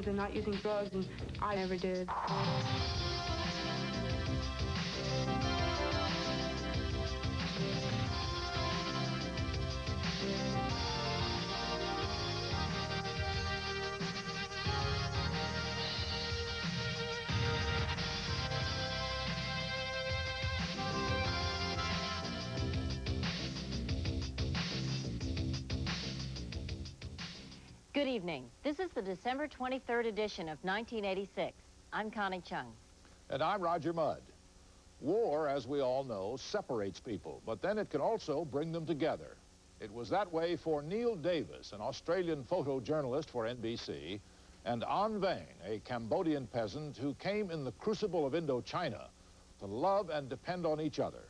they're not using drugs, and I never did. Good evening. This is the December 23rd edition of 1986. I'm Connie Chung. And I'm Roger Mudd. War, as we all know, separates people, but then it can also bring them together. It was that way for Neil Davis, an Australian photojournalist for NBC, and An Vang, a Cambodian peasant who came in the crucible of Indochina to love and depend on each other.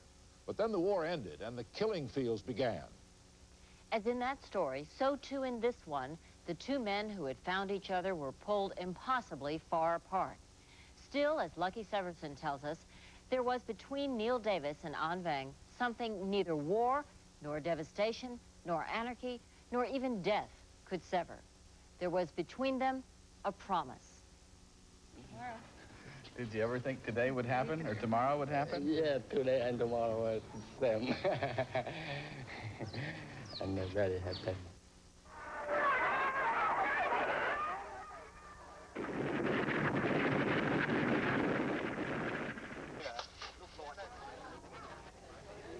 But then the war ended and the killing fields began. As in that story, so too in this one, the two men who had found each other were pulled impossibly far apart. Still, as Lucky Severson tells us, there was between Neil Davis and An Vang something neither war, nor devastation, nor anarchy, nor even death could sever. There was between them a promise. Did you ever think today would happen or tomorrow would happen? Yeah, today and tomorrow was the same. And I'm very happy.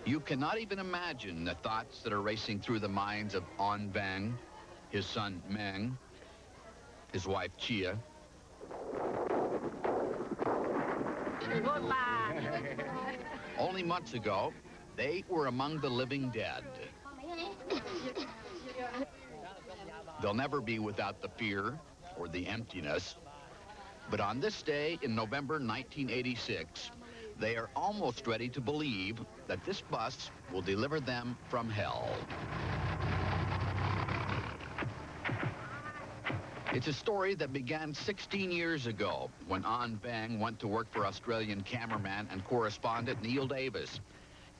You cannot even imagine the thoughts that are racing through the minds of An Vang, his son Meng, his wife Chia. Only months ago, they were among the living dead. They'll never be without the fear or the emptiness. But on this day in November 1986, they are almost ready to believe that this bus will deliver them from hell. It's a story that began 16 years ago when An Vang went to work for Australian cameraman and correspondent Neil Davis.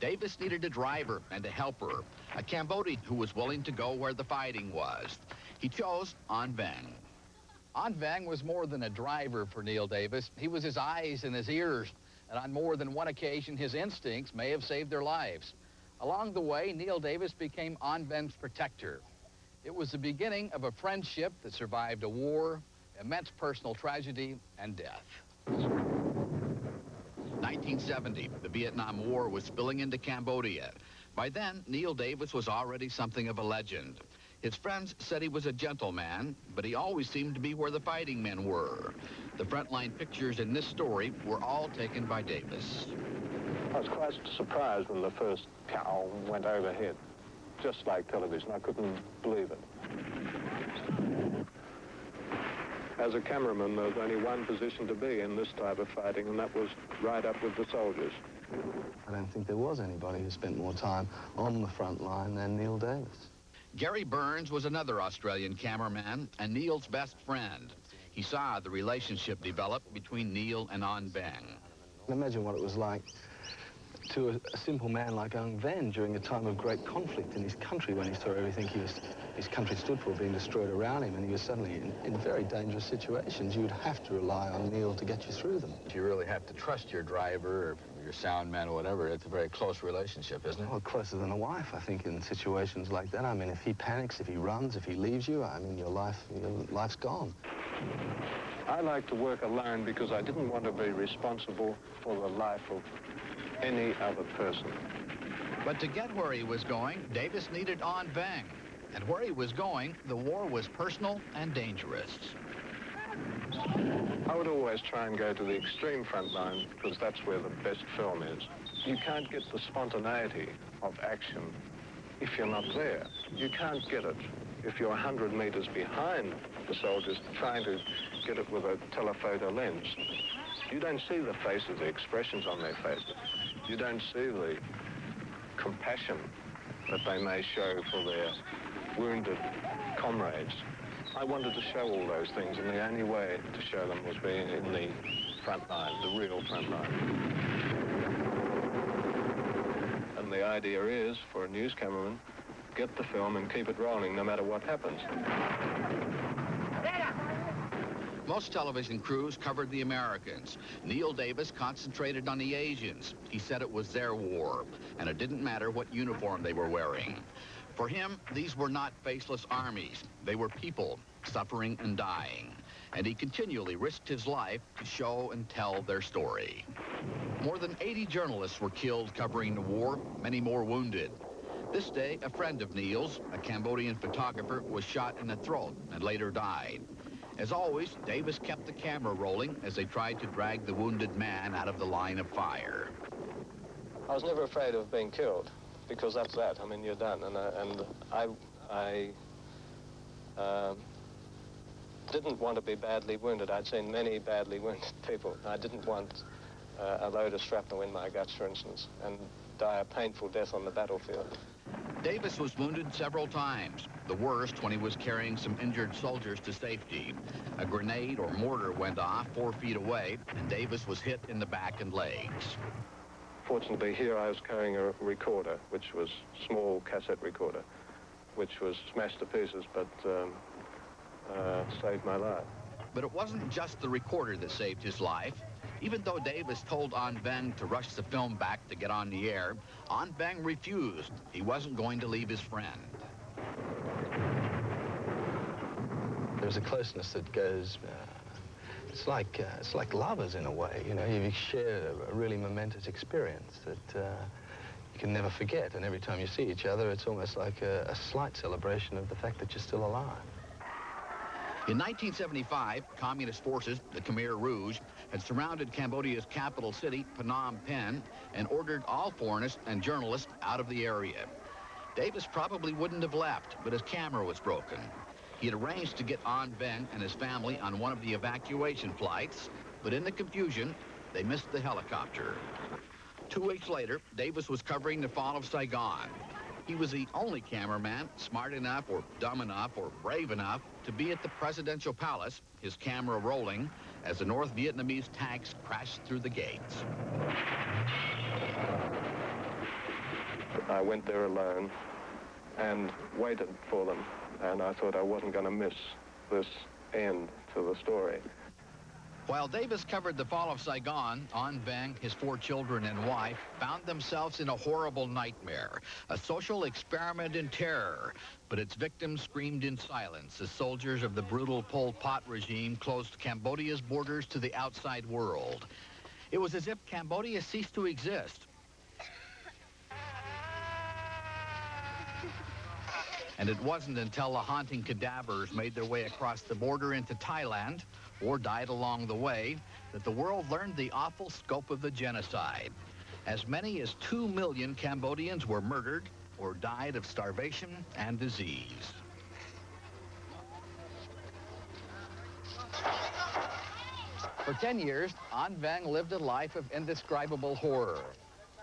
Davis needed a driver and a helper, a Cambodian who was willing to go where the fighting was. He chose An Vang. An Vang was more than a driver for Neil Davis. He was his eyes and his ears. And on more than one occasion, his instincts may have saved their lives. Along the way, Neil Davis became An Vang's protector. It was the beginning of a friendship that survived a war, immense personal tragedy, and death. 1970, the Vietnam War was spilling into Cambodia. By then, Neil Davis was already something of a legend. His friends said he was a gentleman, but he always seemed to be where the fighting men were. The frontline pictures in this story were all taken by Davis. I was quite surprised when the first cow went overhead, just like television. I couldn't believe it. As a cameraman, there was only one position to be in this type of fighting, and that was right up with the soldiers. I don't think there was anybody who spent more time on the front line than Neil Davis. Gary Burns was another Australian cameraman and Neil's best friend. He saw the relationship develop between Neil and An Vang. Imagine what it was like to a simple man like An Vang during a time of great conflict in his country when he saw everything his country stood for being destroyed around him, and he was suddenly in very dangerous situations. You would have to rely on Neil to get you through them. You really have to trust your driver or your sound man or whatever. It's a very close relationship, isn't it? Well, closer than a wife, I think, in situations like that. I mean, if he panics, if he runs, if he leaves you, I mean, your life's gone. I like to work alone because I didn't want to be responsible for the life of any other person. But to get where he was going, Davis needed An Vang. And where he was going, the war was personal and dangerous. I would always try and go to the extreme front line because that's where the best film is. You can't get the spontaneity of action if you're not there. You can't get it if you're 100 meters behind the soldiers trying to get it with a telephoto lens. You don't see the faces, the expressions on their faces. You don't see the compassion that they may show for their wounded comrades. I wanted to show all those things, and the only way to show them was being in the front line, the real front line. And the idea is, for a news cameraman, get the film and keep it rolling no matter what happens. Most television crews covered the Americans. Neil Davis concentrated on the Asians. He said it was their war, and it didn't matter what uniform they were wearing. For him, these were not faceless armies. They were people, suffering and dying. And he continually risked his life to show and tell their story. More than 80 journalists were killed covering the war, many more wounded. This day, a friend of Neil's, a Cambodian photographer, was shot in the throat and later died. As always, Davis kept the camera rolling as they tried to drag the wounded man out of the line of fire. I was never afraid of being killed, because that's that. I mean, you're done. And I didn't want to be badly wounded. I'd seen many badly wounded people. I didn't want a load of shrapnel in my guts, for instance, and die a painful death on the battlefield. Davis was wounded several times, the worst when he was carrying some injured soldiers to safety. A grenade or mortar went off 4 feet away, and Davis was hit in the back and legs. Fortunately, here I was carrying a recorder, which was a small cassette recorder, which was smashed to pieces, but saved my life. But it wasn't just the recorder that saved his life. Even though Davis told An Veng to rush the film back to get on the air, An Veng refused. He wasn't going to leave his friend. There's a closeness that goes, it's like lovers in a way, you know. You share a really momentous experience that you can never forget, and every time you see each other, it's almost like a slight celebration of the fact that you're still alive. In 1975, communist forces, the Khmer Rouge, had surrounded Cambodia's capital city, Phnom Penh, and ordered all foreigners and journalists out of the area. Davis probably wouldn't have left, but his camera was broken. He had arranged to get An Veng and his family on one of the evacuation flights, but in the confusion, they missed the helicopter. 2 weeks later, Davis was covering the fall of Saigon. He was the only cameraman smart enough or dumb enough or brave enough to be at the presidential palace, his camera rolling, as the North Vietnamese tanks crashed through the gates. I went there alone and waited for them, and I thought I wasn't going to miss this end to the story. While Davis covered the fall of Saigon, An Veng, his 4 children and wife, found themselves in a horrible nightmare, a social experiment in terror. But its victims screamed in silence as soldiers of the brutal Pol Pot regime closed Cambodia's borders to the outside world. It was as if Cambodia ceased to exist. And it wasn't until the haunting cadavers made their way across the border into Thailand, or died along the way, that the world learned the awful scope of the genocide. As many as 2 million Cambodians were murdered or died of starvation and disease. For 10 years, An Veng lived a life of indescribable horror.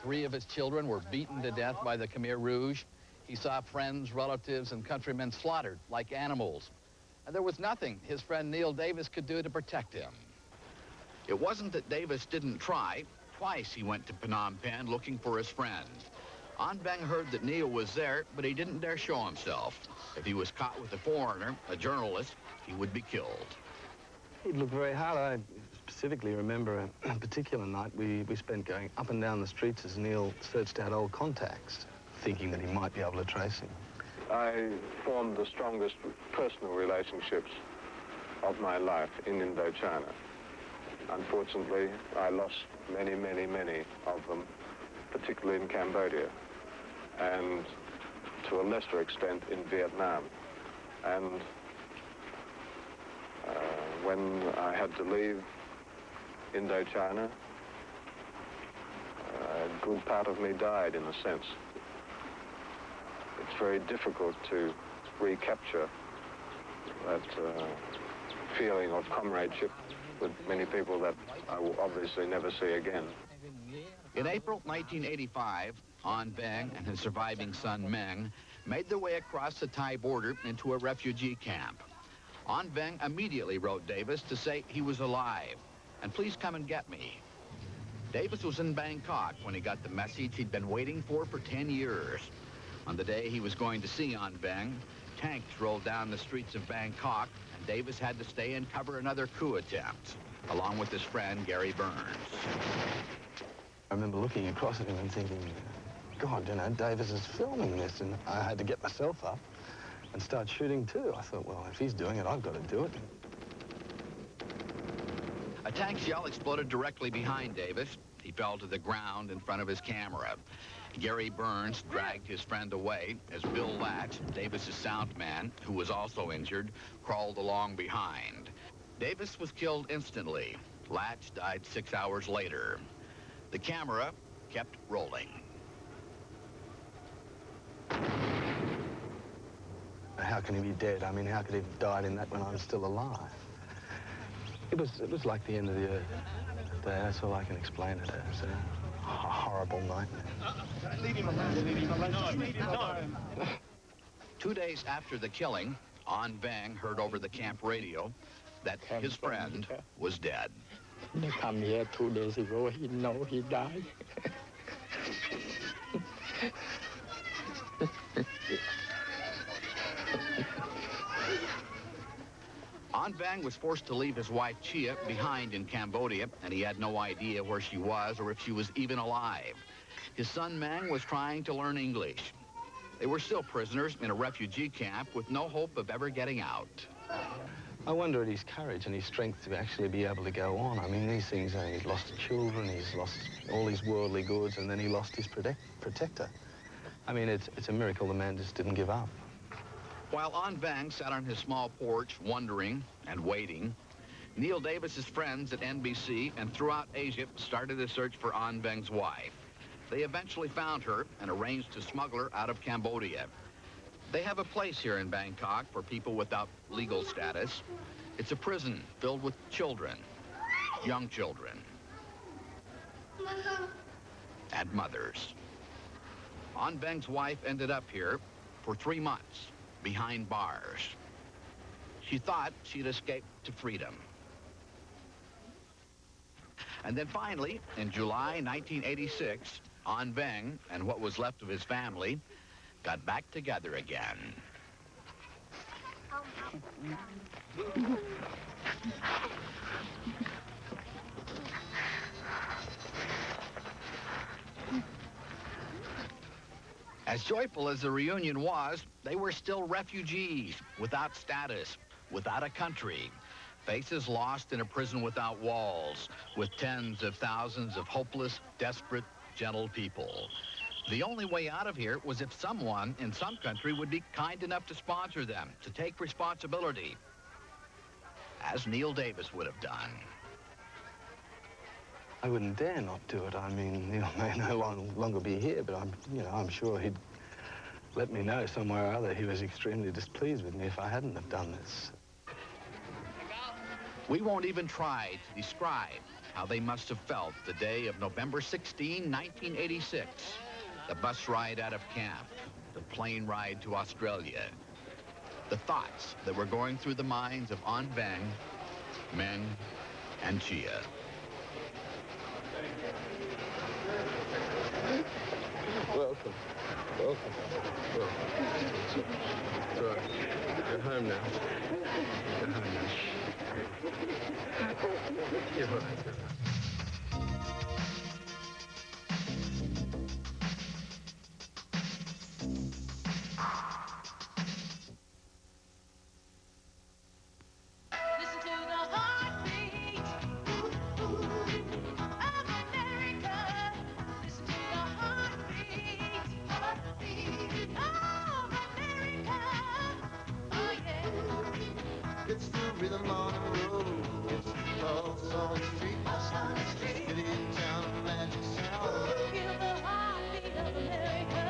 3 of his children were beaten to death by the Khmer Rouge. He saw friends, relatives, and countrymen slaughtered like animals. And there was nothing his friend Neil Davis could do to protect him. It wasn't that Davis didn't try. Twice he went to Phnom Penh looking for his friend. An Veng heard that Neil was there, but he didn't dare show himself. If he was caught with a foreigner, a journalist, he would be killed. He'd look very hard. I specifically remember a particular night we spent going up and down the streets as Neil searched out old contacts, thinking that he might be able to trace him. I formed the strongest personal relationships of my life in Indochina. Unfortunately, I lost many, many, many of them, particularly in Cambodia, and to a lesser extent in Vietnam. And when I had to leave Indochina, a good part of me died, in a sense. It's very difficult to recapture that feeling of comradeship with many people that I will obviously never see again. In April 1985, An Veng and his surviving son Meng made their way across the Thai border into a refugee camp. An Veng immediately wrote Davis to say he was alive, and please come and get me. Davis was in Bangkok when he got the message he'd been waiting for 10 years. On the day he was going to see An Veng, tanks rolled down the streets of Bangkok, Davis had to stay and cover another coup attempt, along with his friend Gary Burns. I remember looking across at him and thinking, God, you know, Davis is filming this, and I had to get myself up and start shooting too. I thought, well, if he's doing it, I've got to do it. A tank shell exploded directly behind Davis. He fell to the ground in front of his camera. Gary Burns dragged his friend away as Bill Latch, Davis's sound man, who was also injured, crawled along behind. Davis was killed instantly. Latch died 6 hours later. The camera kept rolling. How can he be dead? I mean, how could he have died in that when I'm still alive? It was like the end of the earth. That's all I can explain it as. A horrible nightmare. Leave him alone. Leave him alone. Leave him alone. 2 days after the killing, An Vang heard over the camp radio that his friend was dead. They come here 2 days ago. He know he died. An Vang was forced to leave his wife Chia behind in Cambodia, and he had no idea where she was or if she was even alive. His son Mang was trying to learn English. They were still prisoners in a refugee camp with no hope of ever getting out. I wonder at his courage and his strength to actually be able to go on. I mean, these things, he's lost children, he's lost all his worldly goods, and then he lost his protector. I mean, it's a miracle the man just didn't give up. While An Vang sat on his small porch, wondering and waiting, Neil Davis's friends at NBC and throughout Asia started a search for An Vang's wife. They eventually found her and arranged to smuggle her out of Cambodia. They have a place here in Bangkok for people without legal status. It's a prison filled with children, young children, and mothers. An Vang's wife ended up here for 3 months. Behind bars. She thought she'd escaped to freedom. And then finally, in July 1986, An Vang and what was left of his family got back together again. As joyful as the reunion was, they were still refugees, without status, without a country. Faces lost in a prison without walls, with tens of thousands of hopeless, desperate, gentle people. The only way out of here was if someone in some country would be kind enough to sponsor them, to take responsibility, as Neil Davis would have done. I wouldn't dare not do it. I mean, Neil may no longer be here, but I'm sure he'd let me know somewhere or other he was extremely displeased with me if I hadn't have done this. We won't even try to describe how they must have felt the day of November 16, 1986. The bus ride out of camp, the plane ride to Australia. The thoughts that were going through the minds of An Vang, Meng, and Chia. Welcome. Welcome. It's all right. You're home now. You're home now. You're all right. It's the rhythm on the road. It's the pulse on the street. City in town, a magic sound. Feel the heartbeat of America.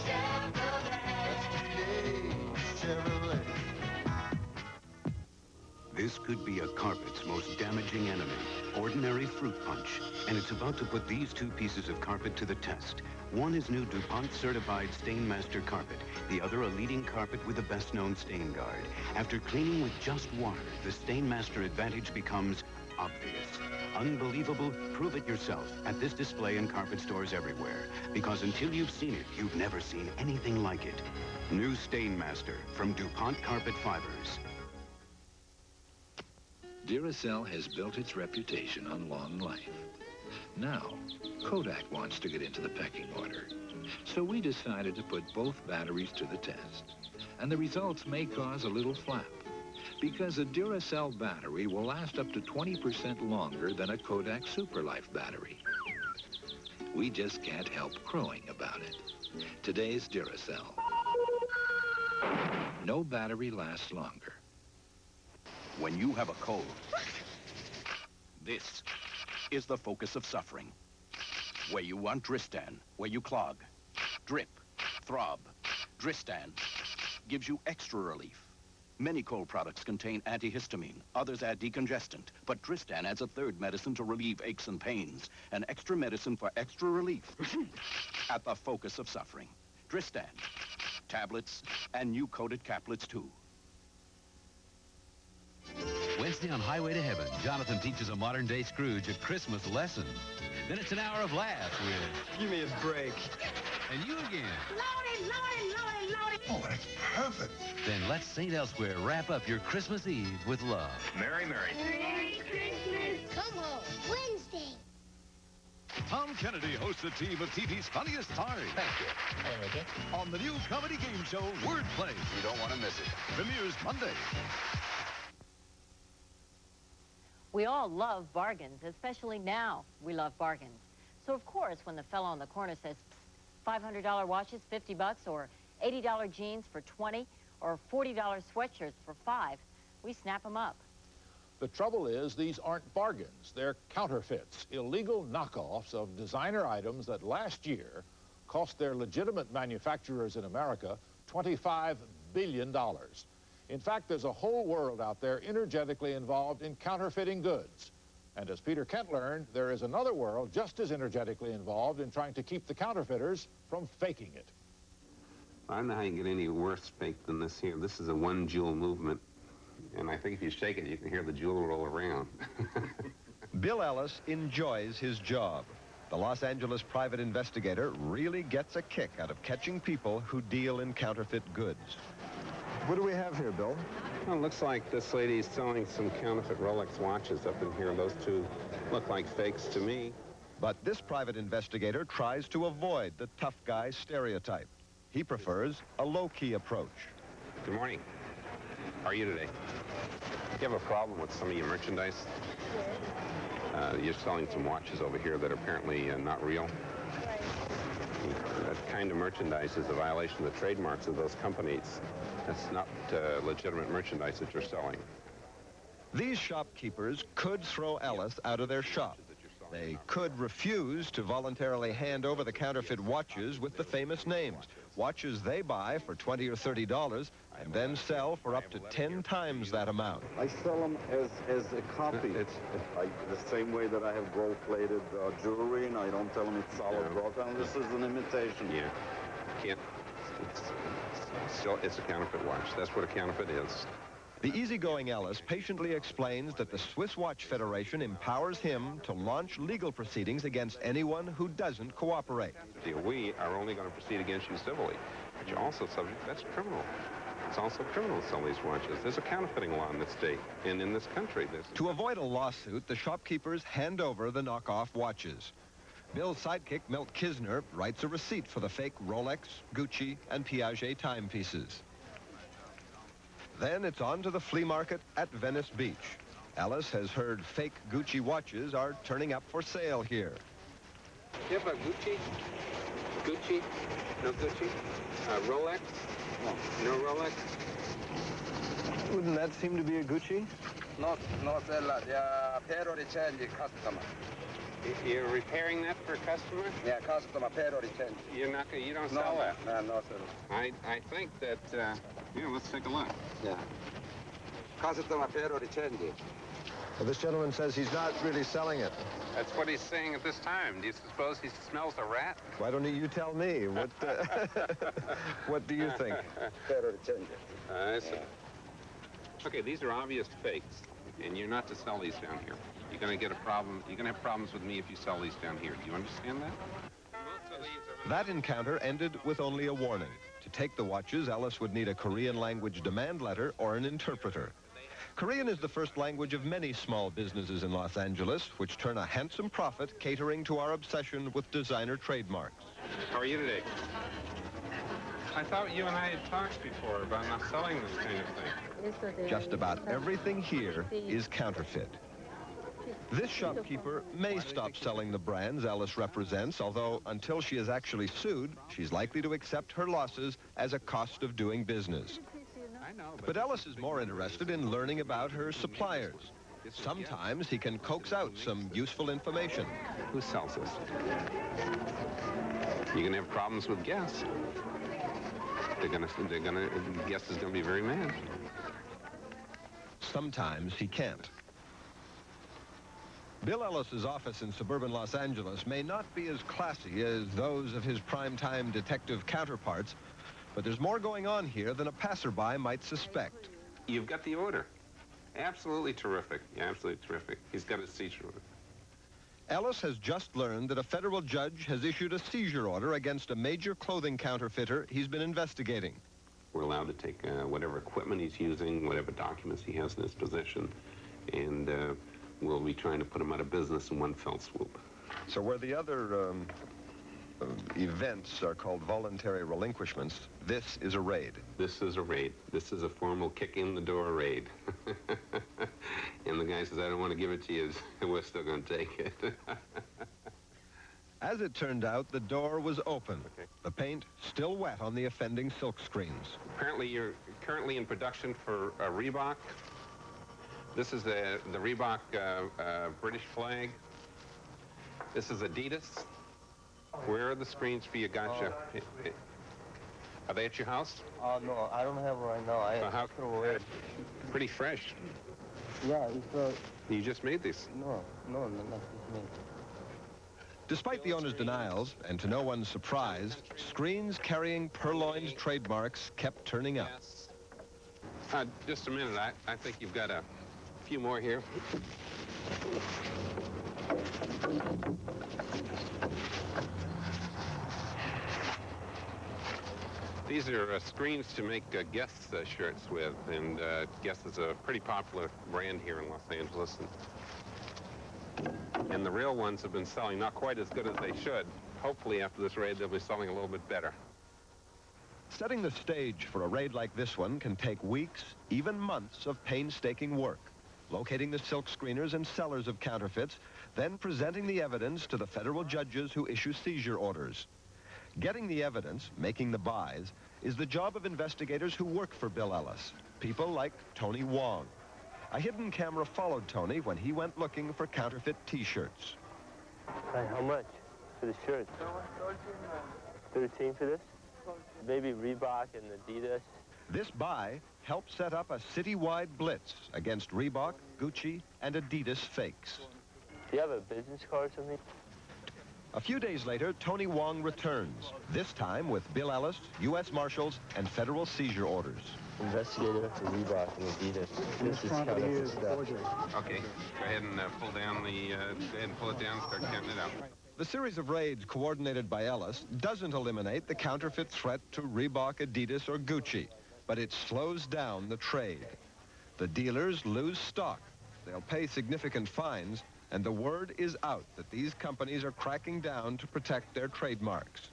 Chevrolet. That's today, Chevrolet. This could be a carpet's most damaging enemy, ordinary fruit punch. And it's about to put these two pieces of carpet to the test. One is new DuPont certified Stain Master carpet. The other a leading carpet with the best known stain guard. After cleaning with just water, the Stain Master advantage becomes obvious. Unbelievable? Prove it yourself at this display in carpet stores everywhere. Because until you've seen it, you've never seen anything like it. New Stain Master from DuPont Carpet Fibers. Duracell has built its reputation on long life. Now, Kodak wants to get into the pecking order. So we decided to put both batteries to the test. And the results may cause a little flap, because a Duracell battery will last up to 20% longer than a Kodak Superlife battery. We just can't help crowing about it. Today's Duracell. No battery lasts longer. When you have a cold, this is the focus of suffering. Where you want Dristan, where you clog, drip, throb. Dristan gives you extra relief. Many cold products contain antihistamine, others add decongestant, but Dristan adds a third medicine to relieve aches and pains, an extra medicine for extra relief at the focus of suffering. Dristan, tablets, and new coated caplets too. Wednesday on Highway to Heaven, Jonathan teaches a modern-day Scrooge a Christmas lesson. Then it's an hour of laughs with... Give me a break. And you again. Loaded, loaded, loaded, loaded. Oh, that's perfect. Then let St. Elsewhere wrap up your Christmas Eve with love. Merry, Merry. Merry Christmas. Come home Wednesday. Tom Kennedy hosts a team of TV's funniest stars. Thank you. On the new comedy game show, Wordplay. You don't want to miss it. Premieres Monday. We all love bargains, especially now we love bargains. So, of course, when the fellow on the corner says, $500 watches, 50 bucks, or $80 jeans for 20, or $40 sweatshirts for 5, we snap them up. The trouble is, these aren't bargains. They're counterfeits, illegal knockoffs of designer items that last year cost their legitimate manufacturers in America $25 billion. In fact, there's a whole world out there energetically involved in counterfeiting goods. And as Peter Kent learned, there is another world just as energetically involved in trying to keep the counterfeiters from faking it. I don't know how you can get any worse fake than this here. This is a one jewel movement. And I think if you shake it, you can hear the jewel roll around. Bill Ellis enjoys his job. The Los Angeles private investigator really gets a kick out of catching people who deal in counterfeit goods. What do we have here, Bill? Well, it looks like this lady's selling some counterfeit Rolex watches up in here. Those two look like fakes to me. But this private investigator tries to avoid the tough guy stereotype. He prefers a low-key approach. Good morning. How are you today? Do you have a problem with some of your merchandise? You're selling some watches over here that are apparently not real. That kind of merchandise is a violation of the trademarks of those companies. That's not legitimate merchandise that you're selling. These shopkeepers could throw Ellis out of their shop. They could refuse to voluntarily hand over the counterfeit watches with the famous names. Watches they buy for $20 or $30 and then sell for up to 10 times that amount. I sell them as a copy. The same way that I have gold-plated jewelry, and I don't tell them it's solid gold. This is an imitation. Yeah. Can't. It's a counterfeit watch. That's what a counterfeit is. The easygoing Ellis patiently explains that the Swiss Watch Federation empowers him to launch legal proceedings against anyone who doesn't cooperate. We are only going to proceed against you civilly, but you're also subject. That's criminal. It's also criminal to sell these watches. There's a counterfeiting law in this state and in this country. To avoid a lawsuit, the shopkeepers hand over the knockoff watches. Bill's sidekick, Milt Kisner, writes a receipt for the fake Rolex, Gucci, and Piaget timepieces. Then it's on to the flea market at Venice Beach. Ellis has heard fake Gucci watches are turning up for sale here. You have a Gucci? Gucci? No Gucci? Rolex? No Rolex? Wouldn't that seem to be a Gucci? No seller. They are paid or change the customer. You're repairing that for a customer? Yeah, customer paid or change. You don't sell that? No, sir. I think that, let's take a look. Yeah. Customer paid or change. Well, this gentleman says he's not really selling it. That's what he's saying at this time. Do you suppose he smells a rat? Why don't you tell me? What, what do you think? Paid or change. I see. Okay, these are obvious fakes, and you're not to sell these down here. You're going to get a problem. You're going to have problems with me if you sell these down here. Do you understand that? That encounter ended with only a warning. To take the watches, Ellis would need a Korean language demand letter or an interpreter. Korean is the first language of many small businesses in Los Angeles, which turn a handsome profit catering to our obsession with designer trademarks. How are you today? I thought you and I had talked before about not selling this kind of thing. Just about everything here is counterfeit. This shopkeeper may stop selling the brands Ellis represents, although until she is actually sued, she's likely to accept her losses as a cost of doing business. But Ellis is more interested in learning about her suppliers. Sometimes he can coax out some useful information. Who sells this? You're going to have problems with guests. Guest is going to be very mad. Sometimes he can't. Bill Ellis's office in suburban Los Angeles may not be as classy as those of his primetime detective counterparts, but there's more going on here than a passerby might suspect. You've got the order. Absolutely terrific. Yeah, absolutely terrific. He's got a seizure order. Ellis has just learned that a federal judge has issued a seizure order against a major clothing counterfeiter he's been investigating. We're allowed to take whatever equipment he's using, whatever documents he has in his possession, and we'll be trying to put him out of business in one fell swoop. So where the other events are called voluntary relinquishments, this is a raid. This is a raid. This is a formal kick-in-the-door raid. And the guy says, I don't want to give it to you. We're still going to take it. As it turned out, the door was open. Okay. The paint still wet on the offending silk screens. Apparently, you're currently in production for Reebok. This is the Reebok British flag. This is Adidas. Where are the screens for your gotcha? Are they at your house? No, I don't have them right now. I throw away. Pretty fresh. Yeah, it's You just made these? No, not just me. Despite the owner's denials, and to no one's surprise, screens carrying Purloin's trademarks kept turning up. Just a minute. I think you've got a few more here. These are screens to make Guess shirts with, and Guess is a pretty popular brand here in Los Angeles. And the real ones have been selling not quite as good as they should. Hopefully, after this raid, they'll be selling a little bit better. Setting the stage for a raid like this one can take weeks, even months of painstaking work. Locating the silk screeners and sellers of counterfeits, then presenting the evidence to the federal judges who issue seizure orders. Getting the evidence, making the buys, is the job of investigators who work for Bill Ellis, people like Tony Wong. A hidden camera followed Tony when he went looking for counterfeit T-shirts. How much for the shirt? 13 for this? Maybe Reebok and Adidas. This buy helped set up a citywide blitz against Reebok, Gucci, and Adidas fakes. Do you have a business card or something? A few days later, Tony Wong returns, this time with Bill Ellis, U.S. Marshals, and federal seizure orders. Investigator for Reebok and Adidas. This is counterfeit stuff. Okay, go ahead and pull down the, go ahead and pull it down and start counting it out. The series of raids coordinated by Ellis doesn't eliminate the counterfeit threat to Reebok, Adidas, or Gucci, but it slows down the trade. The dealers lose stock. They'll pay significant fines, and the word is out that these companies are cracking down to protect their trademarks.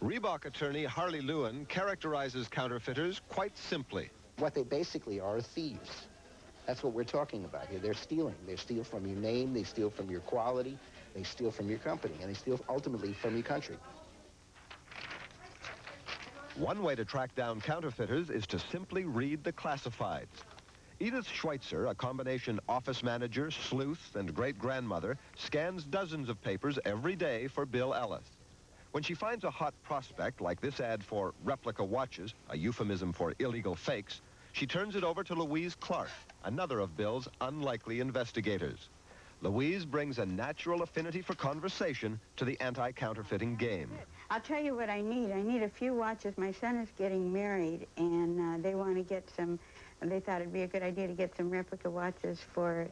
Reebok attorney Harley Lewin characterizes counterfeiters quite simply. What they basically are thieves. That's what we're talking about here. They're stealing. They steal from your name, they steal from your quality, they steal from your company, and they steal ultimately from your country. One way to track down counterfeiters is to simply read the classifieds. Edith Schweitzer, a combination office manager, sleuth, and great-grandmother, scans dozens of papers every day for Bill Ellis. When she finds a hot prospect like this ad for replica watches, a euphemism for illegal fakes, she turns it over to Louise Clark, another of Bill's unlikely investigators. Louise brings a natural affinity for conversation to the anti-counterfeiting game. I'll tell you what I need. I need a few watches. My son is getting married, and they want to get some. They thought it'd be a good idea to get some replica watches for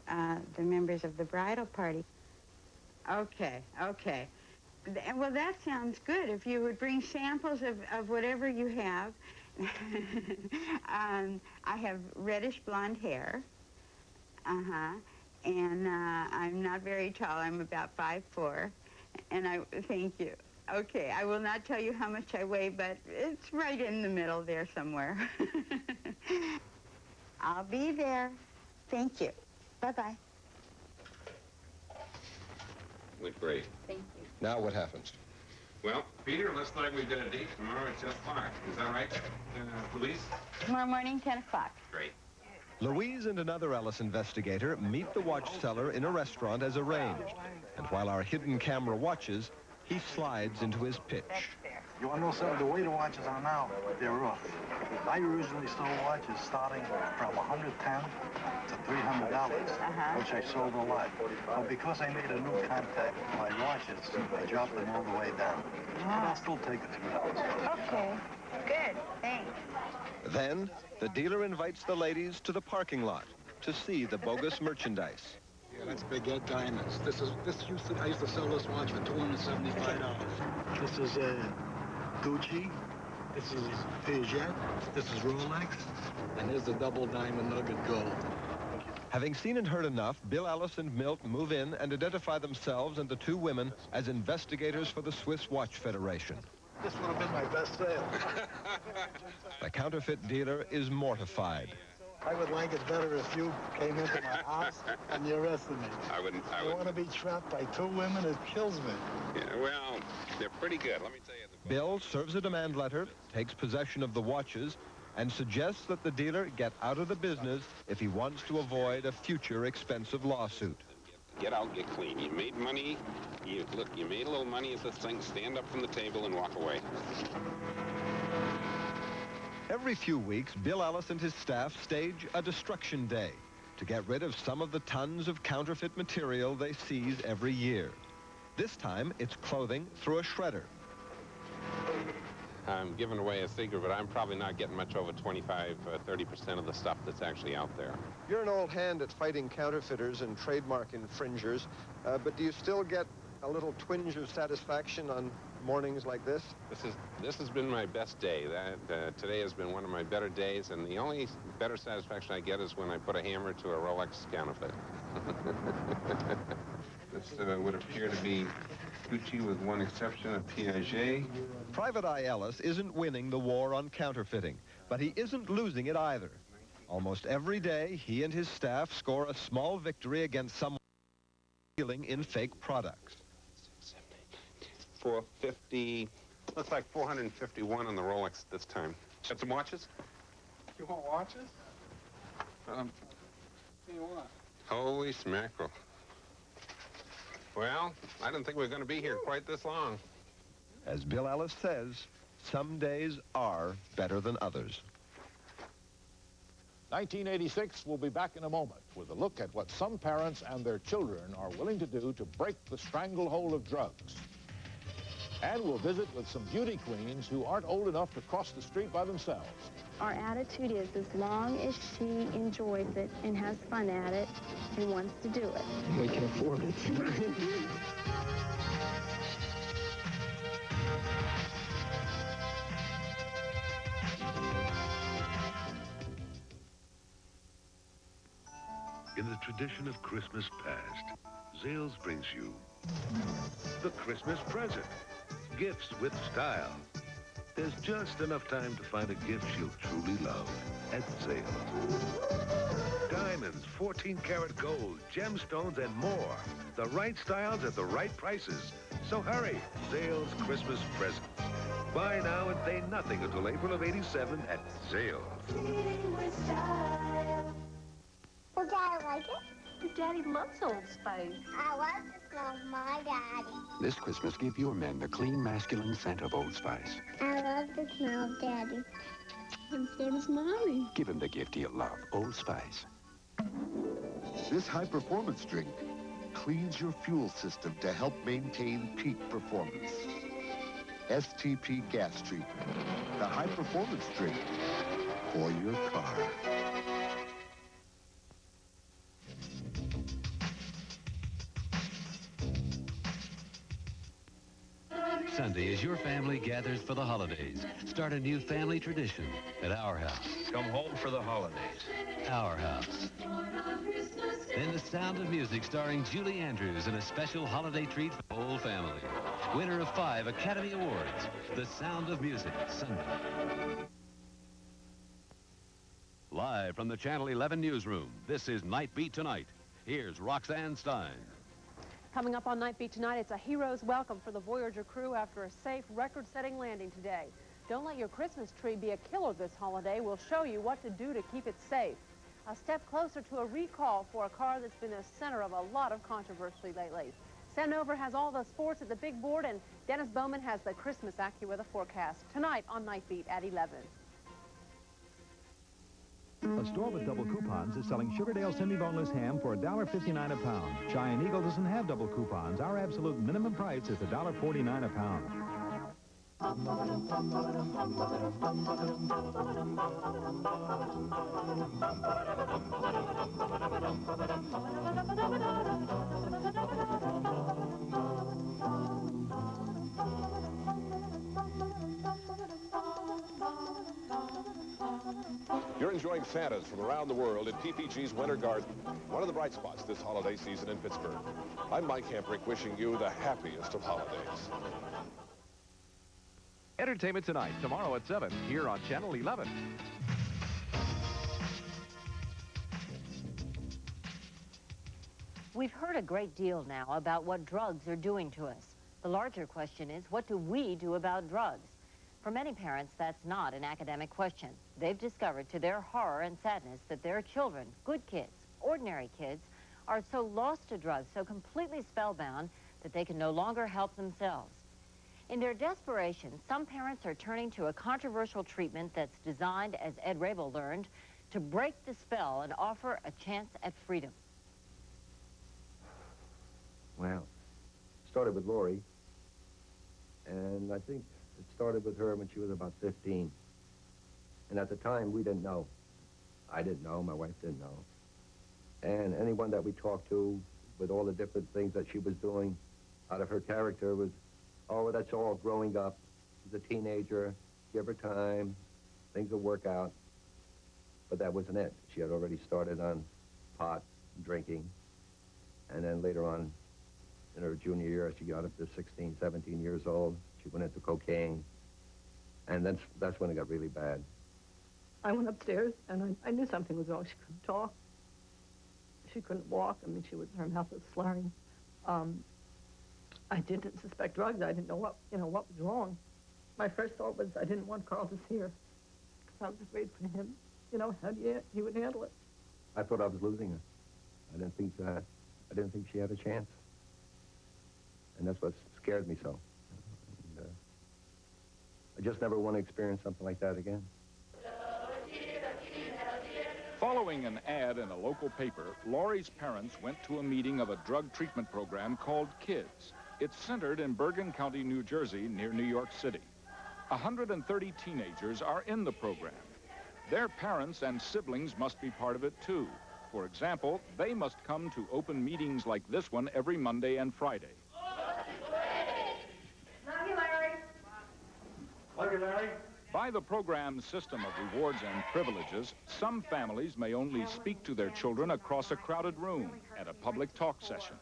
the members of the bridal party. Okay. Well, that sounds good. If you would bring samples of whatever you have. I have reddish blonde hair. And I'm not very tall. I'm about 5'4". And thank you. Okay, I will not tell you how much I weigh, but it's right in the middle there somewhere. I'll be there. Thank you. Bye-bye. Went great. Thank you. Now what happens? Well, Peter, looks like we've got a date tomorrow at 10 o'clock. Is that right, Louise? Tomorrow morning, 10 o'clock. Great. Louise and another Ellis investigator meet the watch seller in a restaurant as arranged. And while our hidden camera watches, he slides into his pitch. You want to know something? The way the watches are now, they're rough. I originally sold watches starting from $110 to $300, which I sold a lot. But because I made a new contact with my watches, I dropped them all the way down. But I'll still take it $300. Okay, good, thanks. Then, the dealer invites the ladies to the parking lot to see the bogus merchandise. Yeah, that's Baguette Diamonds. I used to sell this watch for $275. This is Gucci. This is Pageants. This is Rolex. And here's the double diamond nugget gold. Having seen and heard enough, Bill Ellis and Milt move in and identify themselves and the two women as investigators for the Swiss Watch Federation. This would have been my best sale. The counterfeit dealer is mortified. I would like it better if you came into my house and you arrested me. I wouldn't. I want to be trapped by two women. It kills me. Yeah, well, they're pretty good. Let me tell you. Bill serves a demand letter, takes possession of the watches, and suggests that the dealer get out of the business if he wants to avoid a future expensive lawsuit. Get out, get clean. You made money. You made a little money at this thing. Stand up from the table and walk away. Every few weeks, Bill Ellis and his staff stage a destruction day to get rid of some of the tons of counterfeit material they seize every year. This time, it's clothing through a shredder. I'm giving away a secret, but I'm probably not getting much over 25-30% of the stuff that's actually out there. You're an old hand at fighting counterfeiters and trademark infringers, but do you still get a little twinge of satisfaction on mornings like this? This has been my best day. Today has been one of my better days, and the only better satisfaction I get is when I put a hammer to a Rolex counterfeit. This would appear to be Gucci with one exception of Piaget. Private Eye Ellis isn't winning the war on counterfeiting, but he isn't losing it either. Almost every day, he and his staff score a small victory against someone dealing in fake products. 450, looks like 451 on the Rolex this time. Got some watches? You want watches? What do you want? Holy smackerel. Well, I didn't think we were going to be here quite this long. As Bill Ellis says, some days are better than others. 1986 will be back in a moment with a look at what some parents and their children are willing to do to break the stranglehold of drugs. And we'll visit with some beauty queens who aren't old enough to cross the street by themselves. Our attitude is as long as she enjoys it and has fun at it and wants to do it. We can afford it. In the tradition of Christmas past, Zales brings you the Christmas present. Gifts with style. There's just enough time to find a gift she'll truly love at Zales. Diamonds, 14-karat gold, gemstones, and more. The right styles at the right prices. So hurry, Zales Christmas present. Buy now and pay nothing until April of '87 at Zales. Does Daddy like it? Daddy loves Old Spice. I love the smell of my daddy. This Christmas, give your men the clean, masculine scent of Old Spice. I love the smell of Daddy. And so does Mommy. Give him the gift he'll love, Old Spice. This high-performance drink cleans your fuel system to help maintain peak performance. STP gas treatment, the high-performance drink for your car. Sunday, as your family gathers for the holidays, start a new family tradition at our house. Come home for the holidays. Our house. On Christmas Then The Sound of Music starring Julie Andrews in a special holiday treat for the whole family. Winner of 5 Academy Awards. The Sound of Music, Sunday. Live from the Channel 11 newsroom, this is Night Beat Tonight. Here's Roxanne Stein. Coming up on Night Beat tonight, it's a hero's welcome for the Voyager crew after a safe, record-setting landing today. Don't let your Christmas tree be a killer this holiday. We'll show you what to do to keep it safe. A step closer to a recall for a car that's been the center of a lot of controversy lately. Sam Nover has all the sports at the big board, and Dennis Bowman has the Christmas AccuWeather forecast tonight on Night Beat at 11. A store with double coupons is selling Sugardale semi-boneless ham for $1.59 a pound. Giant Eagle doesn't have double coupons. Our absolute minimum price is $1.49 a pound. You're enjoying Santas from around the world at PPG's Winter Garden, one of the bright spots this holiday season in Pittsburgh. I'm Mike Hamprick, wishing you the happiest of holidays. Entertainment Tonight, tomorrow at 7, here on Channel 11. We've heard a great deal now about what drugs are doing to us. The larger question is, what do we do about drugs? For many parents, that's not an academic question. They've discovered to their horror and sadness that their children, good kids, ordinary kids, are so lost to drugs, so completely spellbound, that they can no longer help themselves. In their desperation, some parents are turning to a controversial treatment that's designed, as Ed Rabel learned, to break the spell and offer a chance at freedom. Well, it started with Lori, and I think it started with her when she was about 15. And at the time, we didn't know. I didn't know, my wife didn't know. And anyone that we talked to, with all the different things that she was doing out of her character, was, oh, that's all growing up. She's a teenager, give her time, things will work out. But that wasn't it. She had already started on pot, drinking, and then later on, in her junior year, she got up to 16, 17 years old. She went into cocaine, and that's when it got really bad. I went upstairs, and I knew something was wrong. She couldn't talk. She couldn't walk. I mean, her mouth was slurring. I didn't suspect drugs. I didn't know what was wrong. My first thought was I didn't want Carl to see her, because I was afraid for him. How he would handle it. I thought I was losing her. I didn't think she had a chance. And that's what scared me so. And, I just never want to experience something like that again. Following an ad in a local paper, Laurie's parents went to a meeting of a drug treatment program called KIDS. It's centered in Bergen County, New Jersey, near New York City. 130 teenagers are in the program. Their parents and siblings must be part of it, too. For example, they must come to open meetings like this one every Monday and Friday. Love you, Larry. Love you, Larry. By the program's system of rewards and privileges, some families may only speak to their children across a crowded room at a public talk session.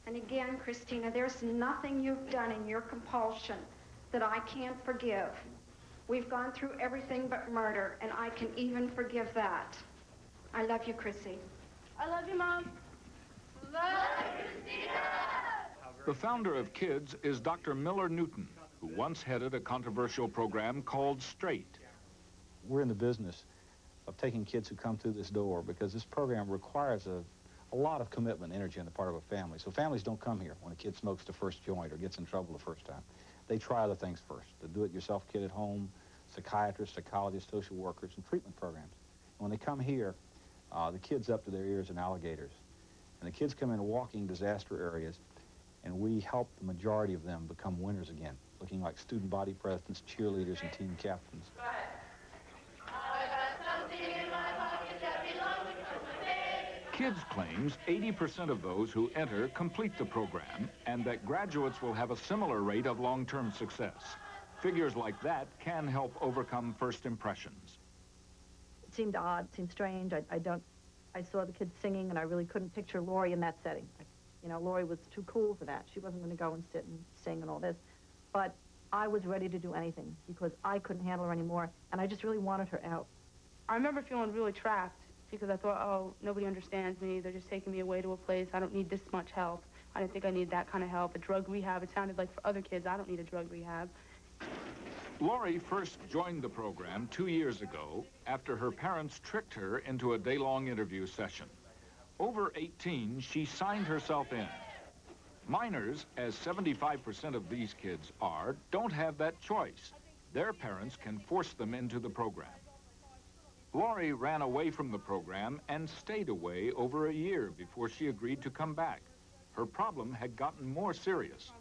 And again, Christina, there's nothing you've done in your compulsion that I can't forgive. We've gone through everything but murder, and I can even forgive that. I love you, Chrissy. I love you, Mom. Love you, Christina. The founder of KIDS is Dr. Miller Newton, who once headed a controversial program called Straight. We're in the business of taking kids who come through this door because this program requires a lot of commitment, energy on the part of a family. So families don't come here when a kid smokes the first joint or gets in trouble the first time. They try other things first. The do-it-yourself kid at home, psychiatrists, psychologists, social workers, and treatment programs. And when they come here, the kid's up to their ears in alligators. And the kids come in walking disaster areas, and we help the majority of them become winners again, looking like student body presidents, cheerleaders, and team captains. KIDS claims 80% of those who enter complete the program, and that graduates will have a similar rate of long-term success. Figures like that can help overcome first impressions. It seemed odd, it seemed strange. I don't I saw the kids singing, and I really couldn't picture Laurie in that setting. You know, Laurie was too cool for that. She wasn't going to go and sit and sing and all this. But I was ready to do anything because I couldn't handle her anymore, and I just really wanted her out. I remember feeling really trapped because I thought, oh, nobody understands me. They're just taking me away to a place. I don't need this much help. I didn't think I needed that kind of help. A drug rehab, it sounded like for other kids, I don't need a drug rehab. Laurie first joined the program 2 years ago after her parents tricked her into a day-long interview session. Over 18, she signed herself in. Minors, as 75% of these kids are, don't have that choice. Their parents can force them into the program. Laurie ran away from the program and stayed away over a year before she agreed to come back. Her problem had gotten more serious.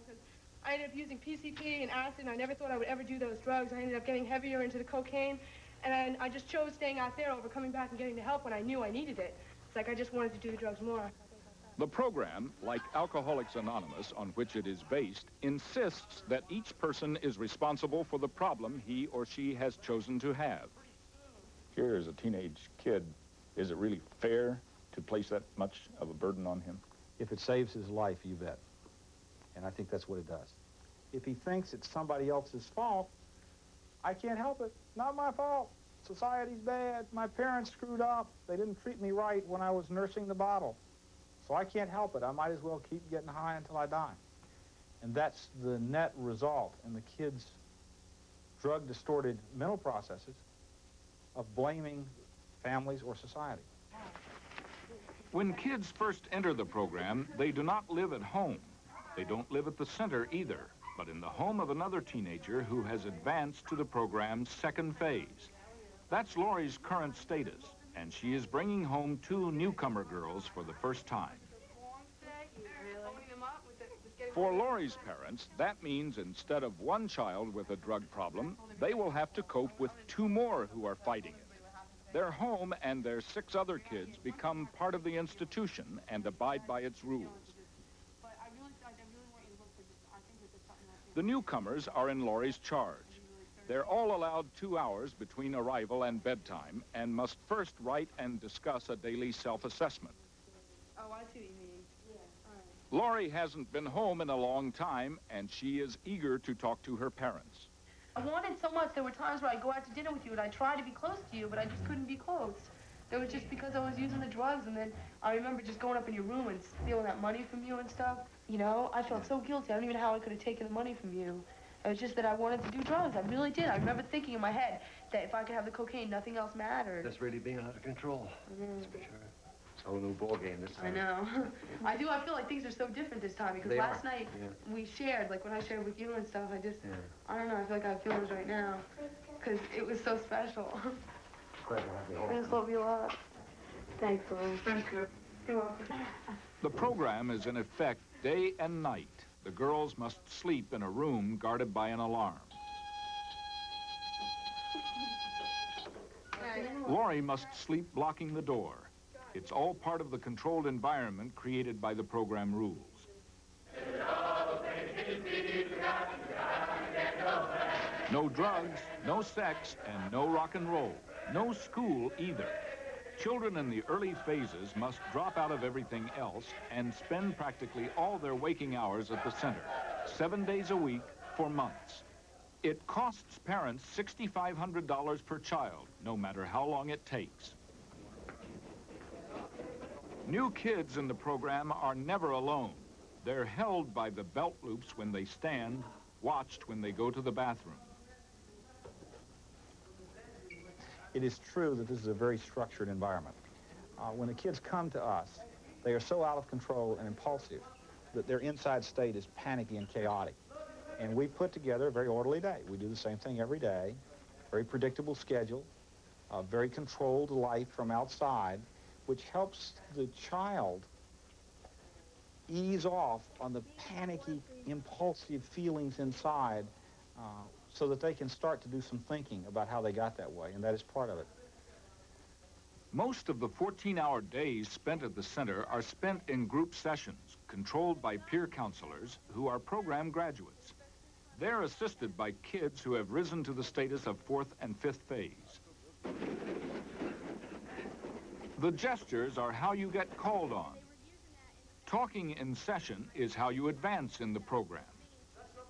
I ended up using PCP and acid, and I never thought I would ever do those drugs. I ended up getting heavier into the cocaine, and I just chose staying out there over coming back and getting the help when I knew I needed it. It's like I just wanted to do the drugs more. The program, like Alcoholics Anonymous, on which it is based, insists that each person is responsible for the problem he or she has chosen to have. Here as a teenage kid, is it really fair to place that much of a burden on him? If it saves his life, you bet. And I think that's what it does. If he thinks it's somebody else's fault, I can't help it. Not my fault. Society's bad. My parents screwed up. They didn't treat me right when I was nursing the bottle. So I can't help it. I might as well keep getting high until I die. And that's the net result in the kids' drug-distorted mental processes of blaming families or society. When kids first enter the program, they do not live at home. They don't live at the center either, but in the home of another teenager who has advanced to the program's second phase. That's Laurie's current status, and she is bringing home 2 newcomer girls for the first time. For Laurie's parents, that means instead of 1 child with a drug problem, they will have to cope with 2 more who are fighting it. Their home and their 6 other kids become part of the institution and abide by its rules. The newcomers are in Laurie's charge. They're all allowed 2 hours between arrival and bedtime and must first write and discuss a daily self-assessment. Oh, I see what you mean. Yeah, all right. Laurie hasn't been home in a long time, and she is eager to talk to her parents. I wanted so much. There were times where I'd go out to dinner with you, and I'd try to be close to you, but I just couldn't be close. It was just because I was using the drugs, and then I remember just going up in your room and stealing that money from you and stuff. You know, I felt so guilty. I don't even know how I could have taken the money from you. It was just that I wanted to do drugs. I really did. I remember thinking in my head that if I could have the cocaine, nothing else mattered. That's really being out of control. Mm. That's for sure. It's a whole new ball game this time. I know. I do. I feel like things are so different this time because last night we shared, like when I shared with you and stuff, I don't know, I feel like I have feelings right now because it was so special. Glad to have you home. I just love you a lot. Thanks, Laurie. Thank you. You're welcome. The program is in effect day and night. The girls must sleep in a room guarded by an alarm. Laurie must sleep blocking the door. It's all part of the controlled environment created by the program rules. No drugs, no sex, and no rock and roll. No school either. Children in the early phases must drop out of everything else and spend practically all their waking hours at the center, 7 days a week for months. It costs parents $6,500 per child, no matter how long it takes. New kids in the program are never alone. They're held by the belt loops when they stand, watched when they go to the bathroom. It is true that this is a very structured environment. When the kids come to us, they are so out of control and impulsive that their inside state is panicky and chaotic. And we put together a very orderly day. We do the same thing every day, very predictable schedule, a very controlled life from outside, which helps the child ease off on the panicky, impulsive feelings inside so that they can start to do some thinking about how they got that way, and that is part of it. Most of the 14-hour days spent at the center are spent in group sessions, controlled by peer counselors who are program graduates. They're assisted by kids who have risen to the status of 4th and 5th phase. The gestures are how you get called on. Talking in session is how you advance in the program.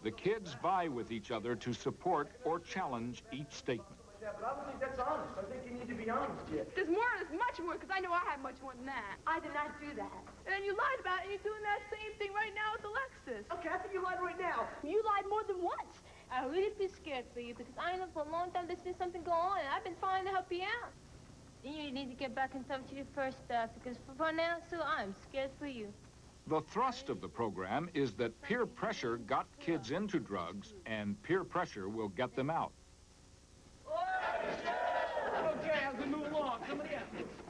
The kids vie with each other to support or challenge each statement. Yeah, but I don't think that's honest. I think you need to be honest. There's more, there's much more, because I know I have much more than that. I did not do that. And you lied about it, and you're doing that same thing right now with Alexis. Okay, I think you lied right now. You lied more than once. I really feel scared for you because I know for a long time there's been something going on, and I've been trying to help you out. You need to get back in touch with your first staff because for now, Sue, I'm scared for you. The thrust of the program is that peer pressure got kids into drugs, and peer pressure will get them out. Okay, as we move along, somebody else.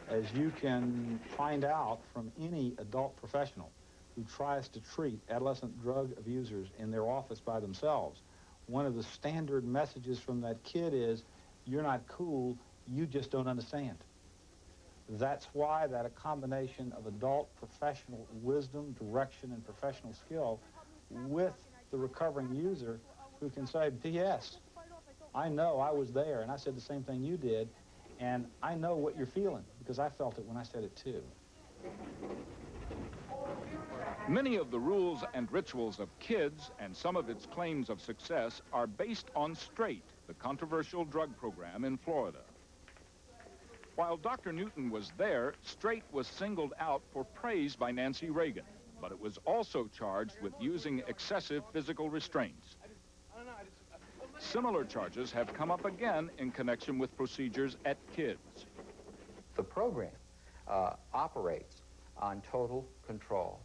As you can find out from any adult professional who tries to treat adolescent drug abusers in their office by themselves, one of the standard messages from that kid is, you're not cool, you just don't understand. That's why that a combination of adult professional wisdom, direction, and professional skill with the recovering user who can say, P.S., I know I was there, and I said the same thing you did, and I know what you're feeling, because I felt it when I said it too. Many of the rules and rituals of Kids and some of its claims of success are based on Straight, the controversial drug program in Florida. While Dr. Newton was there, Straight was singled out for praise by Nancy Reagan, but it was also charged with using excessive physical restraints. Similar charges have come up again in connection with procedures at Kids. The program operates on total control,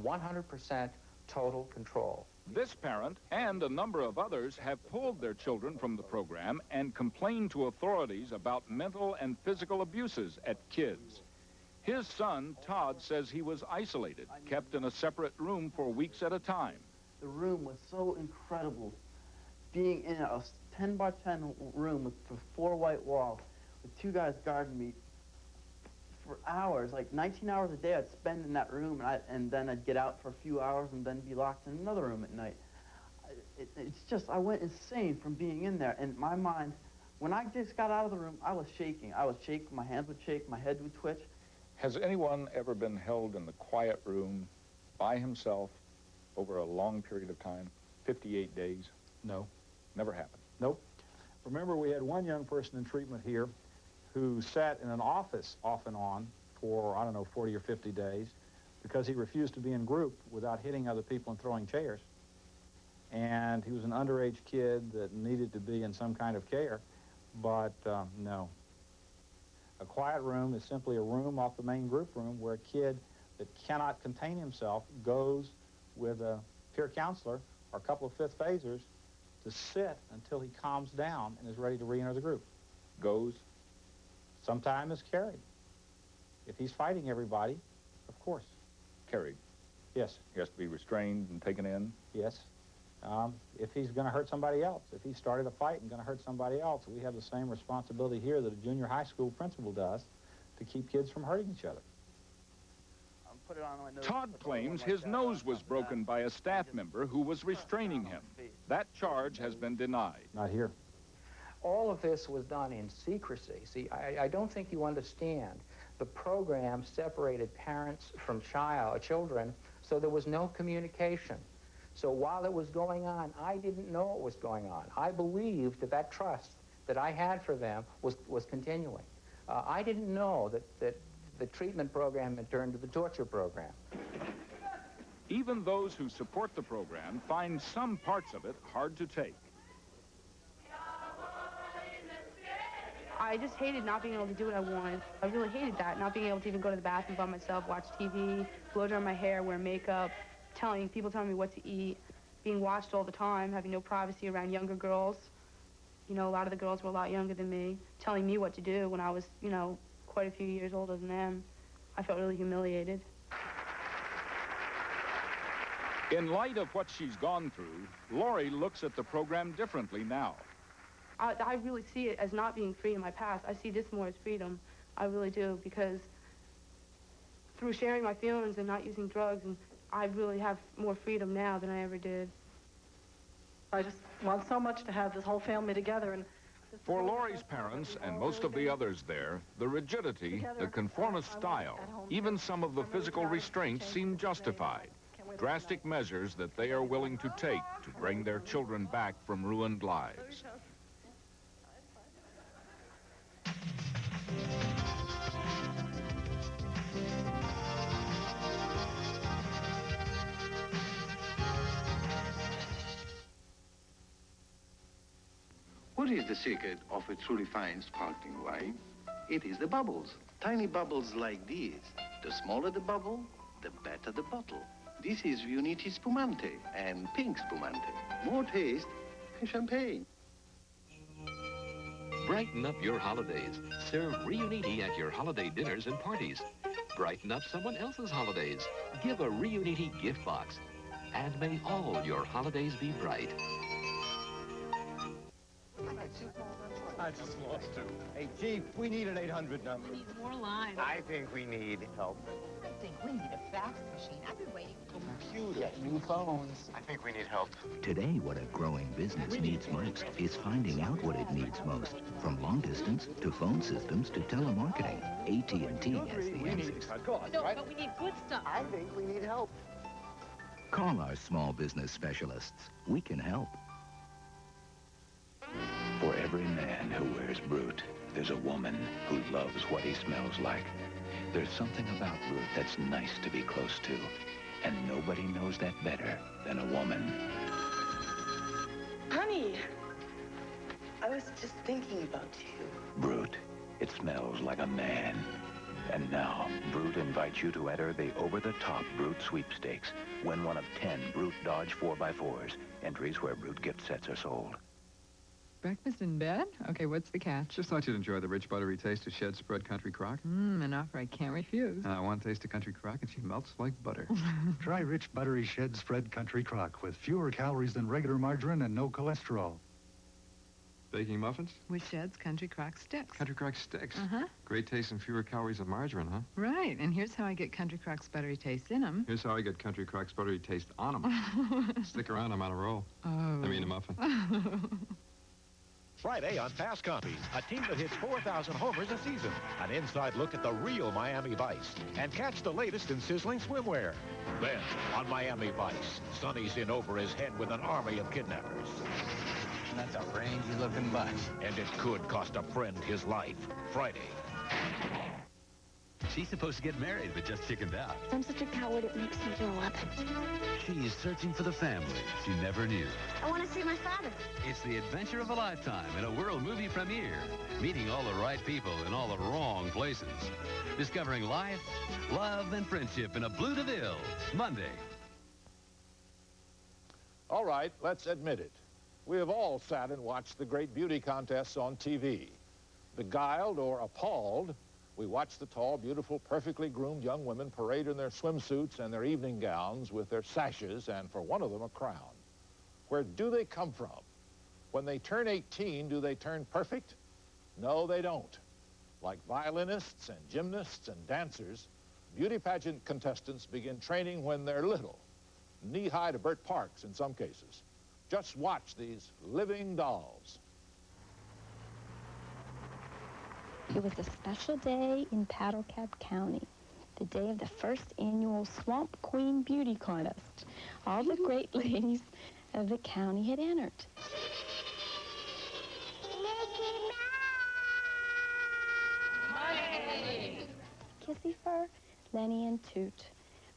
100% total control. This parent and a number of others have pulled their children from the program and complained to authorities about mental and physical abuses at Kids. His son, Todd, says he was isolated, kept in a separate room for weeks at a time. The room was so incredible. Being in a 10 by 10 room with 4 white walls with 2 guys guarding me for hours, like 19 hours a day I'd spend in that room, and then I'd get out for a few hours and then be locked in another room at night. It's just, I went insane from being in there. And my mind, when I just got out of the room, I was shaking. I was shaking, my hands would shake, my head would twitch. Has anyone ever been held in the quiet room by himself over a long period of time, 58 days? No. Never happened? Nope. Remember, we had one young person in treatment here who sat in an office off and on for, I don't know, 40 or 50 days because he refused to be in group without hitting other people and throwing chairs. And he was an underage kid that needed to be in some kind of care, but no. A quiet room is simply a room off the main group room where a kid that cannot contain himself goes with a peer counselor or a couple of fifth phasers to sit until he calms down and is ready to re-enter the group. Goes? Sometimes is carried. If he's fighting everybody, of course. Carried? Yes. He has to be restrained and taken in? Yes. If he's going to hurt somebody else, if he started a fight and going to hurt somebody else, we have the same responsibility here that a junior high school principal does to keep kids from hurting each other. Put it on my nose. Todd claims his nose was broken by a staff member who was restraining him. That charge has been denied. Not here. All of this was done in secrecy. See, I don't think you understand. The program separated parents from children, so there was no communication. So while it was going on, I didn't know it was going on. I believed that that trust that I had for them was continuing. I didn't know that the treatment program had turned to the torture program. Even those who support the program find some parts of it hard to take. I just hated not being able to do what I wanted. I really hated that, not being able to even go to the bathroom by myself, watch TV, blow dry my hair, wear makeup, people telling me what to eat, being watched all the time, having no privacy around younger girls. You know, a lot of the girls were a lot younger than me, telling me what to do when I was, you know, quite a few years older than them. I felt really humiliated. In light of what she's gone through, Lori looks at the program differently now. I really see it as not being free in my past. I see this more as freedom. I really do, because through sharing my feelings and not using drugs, and I really have more freedom now than I ever did. I just want so much to have this whole family together, and For Laurie's parents and most of the others there, the rigidity, the conformist style, even some of the physical restraints seem justified. Drastic measures that they are willing to take to bring their children back from ruined lives. What is the secret of a truly fine sparkling wine? It is the bubbles. Tiny bubbles like these. The smaller the bubble, the better the bottle. This is Riuniti Spumante and Pink Spumante. More taste, champagne. Brighten up your holidays. Serve Riuniti at your holiday dinners and parties. Brighten up someone else's holidays. Give a Riuniti gift box. And may all your holidays be bright. I just lost two. Hey, Chief, we need an 800 number. We need more lines. I think we need help. I think we need a fax machine. I've been waiting for Computer, new phones. I think we need help. Today, what a growing business needs most is finding out what it needs most. From long distance to phone systems to telemarketing, AT&T has the answers. No, but we need good stuff. I think we need help. Call our small business specialists. We can help. For every man who wears Brute, there's a woman who loves what he smells like. There's something about Brute that's nice to be close to, and nobody knows that better than a woman. Honey, I was just thinking about you. Brute, it smells like a man. And now, Brute invites you to enter the over-the-top Brute sweepstakes. Win one of 10 Brute Dodge 4x4s, entries where Brute gift sets are sold. Breakfast in bed? Okay, what's the catch? Just thought you'd enjoy the rich, buttery taste of Shed Spread Country Crock. An offer I can't refuse. One taste of Country Crock and she melts like butter. Try rich, buttery Shed Spread Country Crock with fewer calories than regular margarine and no cholesterol. Baking muffins? With Shed's Country Crock Sticks. Country Crock Sticks? Uh-huh. Great taste and fewer calories than margarine, huh? Right, and here's how I get Country Crock's buttery taste in them. Here's how I get Country Crock's buttery taste on them. Stick around, I'm on a roll. Oh. I mean a muffin. Friday on Fast Copies, a team that hits 4,000 homers a season. An inside look at the real Miami Vice. And catch the latest in sizzling swimwear. Then, on Miami Vice, Sonny's in over his head with an army of kidnappers. That's a rangy-looking bunch. And it could cost a friend his life. Friday. She's supposed to get married, but just chickened out. I'm such a coward, it makes me throw up. She's searching for the family she never knew. I want to see my father. It's the adventure of a lifetime in a world movie premiere. Meeting all the right people in all the wrong places. Discovering life, love, and friendship in a Blue DeVille. Monday. All right, let's admit it. We have all sat and watched the great beauty contests on TV. Beguiled or appalled, we watch the tall, beautiful, perfectly groomed young women parade in their swimsuits and their evening gowns with their sashes and, for one of them, a crown. Where do they come from? When they turn 18, do they turn perfect? No, they don't. Like violinists and gymnasts and dancers, beauty pageant contestants begin training when they're little, knee-high to Burt Parks in some cases. Just watch these living dolls. It was a special day in Paddlecap County, the day of the first annual Swamp Queen Beauty Contest. All the great ladies of the county had entered. Kissy Fur, Lenny, and Toot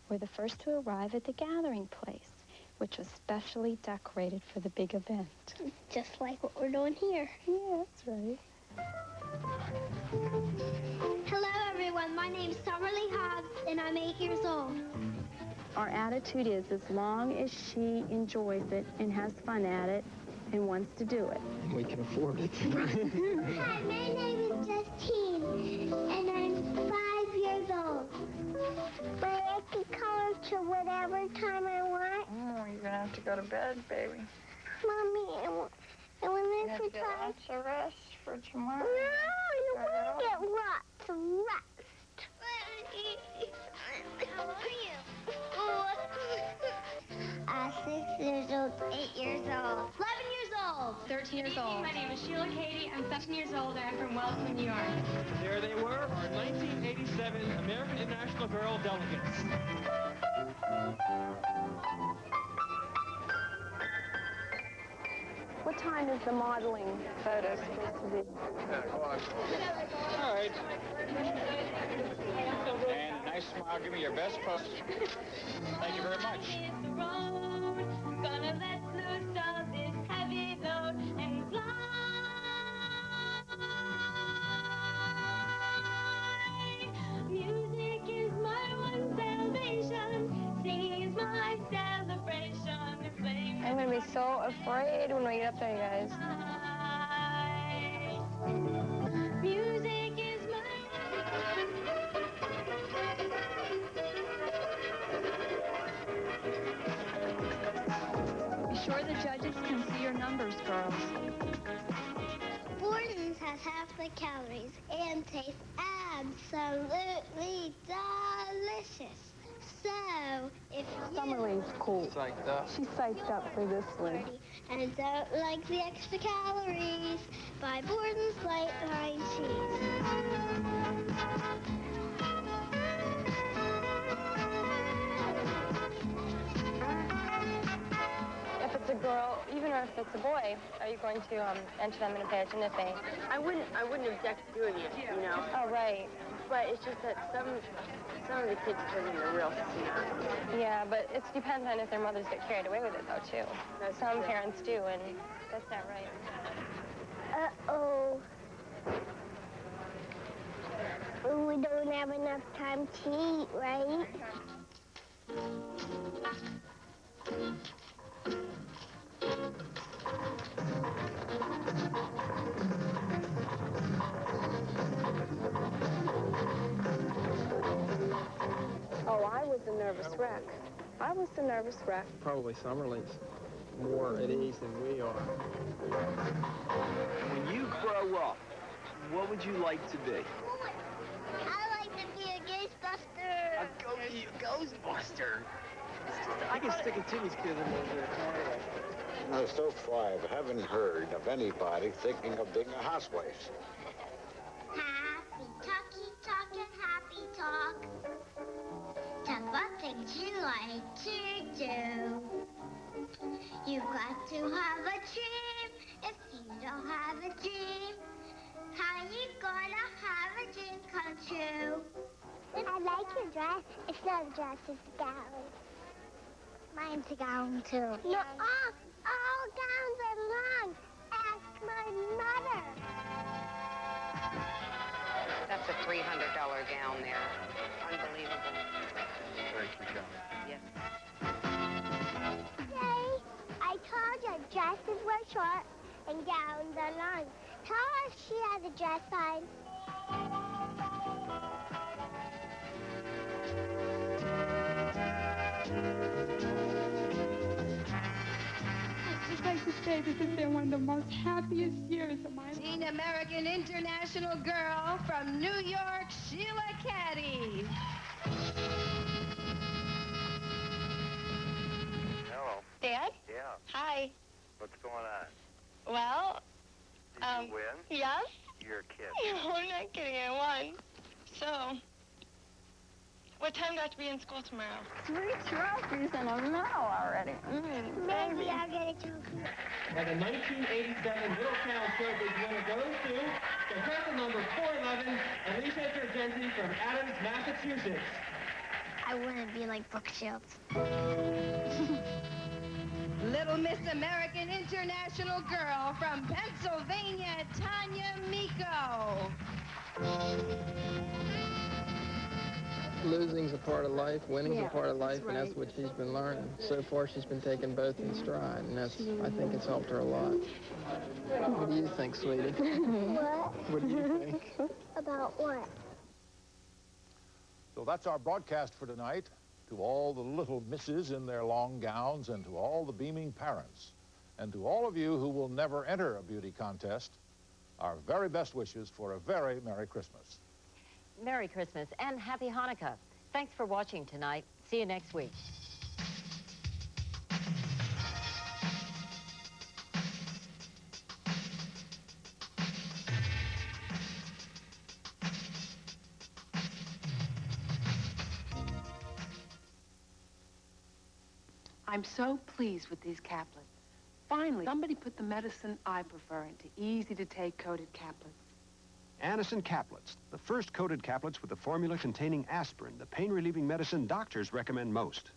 were the first to arrive at the gathering place, which was specially decorated for the big event. Just like what we're doing here. Yeah, that's right. Hello, everyone. My name's Summerlee Hobbs, and I'm 8 years old. Our attitude is as long as she enjoys it and has fun at it and wants to do it. We can afford it. Hi, my name is Justine, and I'm 5 years old. But I can color to whatever time I want. Oh, you're gonna have to go to bed, baby. Mommy, I want You have to get lots of rest for tomorrow. No, I want to get lots of rest. How are you? 6 years old, 8 years old, 11 years old. old. 13 years old. My name is Sheila Katie. I'm 17 years old, and I'm from Wellston, New York. There they were, our 1987 American International Girl delegates. What time is the modeling photo supposed to be? All right. And nice smile. Give me your best pose. Thank you very much. Gonna let loose all this heavy load and fly. Music is my one salvation. Singing is my celebration. I'm going to be so afraid when we get up there, you guys. Music is my... Be sure the judges can see your numbers, girls. Borden's has half the calories and tastes absolutely delicious. So, if Summerlee's cool. Psyched up. She's psyched up for this one. and don't like the extra calories, buy Borden's Light Line Cheese. If it's a girl, even if it's a boy, are you going to enter them in a pageant if they... I wouldn't object to doing it, you know. Oh, right. But it's just that some of the kids turn into real snap. Yeah, but it depends on if their mothers get carried away with it, though, too. Some parents do, and that's not right. Uh-oh. We don't have enough time to eat, right? Oh, I was a nervous wreck. I was the nervous wreck. Probably Summerlee's more at ease than we are. When you grow up, what would you like to be? I like to be a Ghostbuster. A Ghostbuster? I can stick it to these kids in there. No, so far I haven't heard of anybody thinking of being a housewife. Happy talky talk and happy talk. Talk about things you like to do. You've got to have a dream. If you don't have a dream, how you gonna have a dream come true? I like your dress. It's not a dress, it's a gown. Mine's a gown, too. No, all gowns are long. Ask my mother. That's a $300 gown there. Unbelievable. Very cute gown. Yes. Say, I told you dresses were short and gowns are long. Tell her she has a dress on. I'd just like to say this has been one of the most happiest years of my life. Teen American International Girl from New York, Sheila Caddy. Hello. Dad? Yeah. Hi. What's going on? Well, Did you win? yes? You're a kid. No, I'm not kidding. I won. So, what time do I have to be in school tomorrow? 3 trophies in a medal already. Maybe I'll get a trophy. And the 1987 Middletown Trophy winner goes to contestant number 411, Alicia Turgenti from Adams, Massachusetts. I wouldn't be like Brooke Shields. Little Miss American International Girl from Pennsylvania, Tanya Miko. Losing's a part of life, winning's a part of life, and that's what she's been learning. So far, she's been taking both in stride, and I think it's helped her a lot. What do you think, sweetie? What? What do you think? About what? So that's our broadcast for tonight. To all the little misses in their long gowns, and to all the beaming parents, and to all of you who will never enter a beauty contest, our very best wishes for a very Merry Christmas. Merry Christmas and Happy Hanukkah. Thanks for watching tonight. See you next week. I'm so pleased with these caplets. Finally, somebody put the medicine I prefer into easy-to-take coated caplets. Anacin caplets, the first coated caplets with a formula containing aspirin, the pain-relieving medicine doctors recommend most.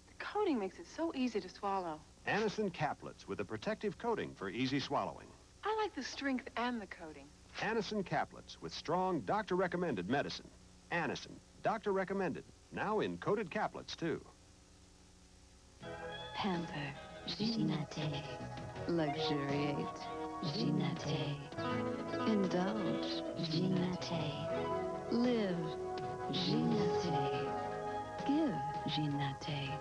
The coating makes it so easy to swallow. Anacin caplets with a protective coating for easy swallowing. I like the strength and the coating. Anacin caplets with strong doctor-recommended medicine. Anacin, doctor-recommended, now in coated caplets, too. Pamper, Ginate. Luxuriate, Ginate. Indulge, Ginate. Live, Ginate. Give, Ginate.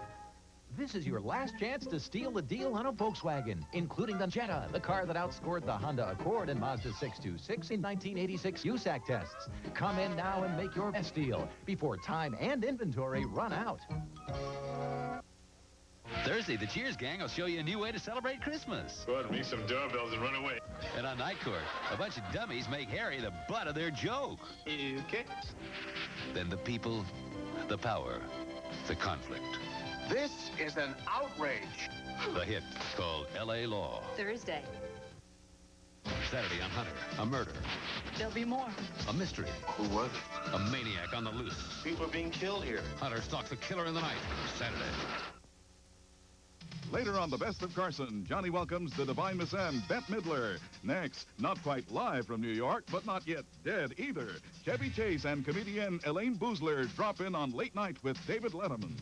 This is your last chance to steal the deal on a Volkswagen, including the Jetta, the car that outscored the Honda Accord and Mazda 626 in 1986 USAC tests. Come in now and make your best deal before time and inventory run out. Thursday, the Cheers gang will show you a new way to celebrate Christmas. Go ahead and ring some doorbells and run away. And on Night Court, a bunch of dummies make Harry the butt of their joke. Okay. Then the people, the power, the conflict. This is an outrage. The hit called L.A. Law. Thursday. Saturday on Hunter, a murder. There'll be more. A mystery. Who was it? A maniac on the loose. People are being killed here. Hunter stalks the killer in the night. Saturday. Later on The Best of Carson, Johnny welcomes the Divine Miss Ann, Bette Midler. Next, not quite live from New York, but not yet dead either. Chevy Chase and comedian Elaine Boozler drop in on Late Night with David Letterman.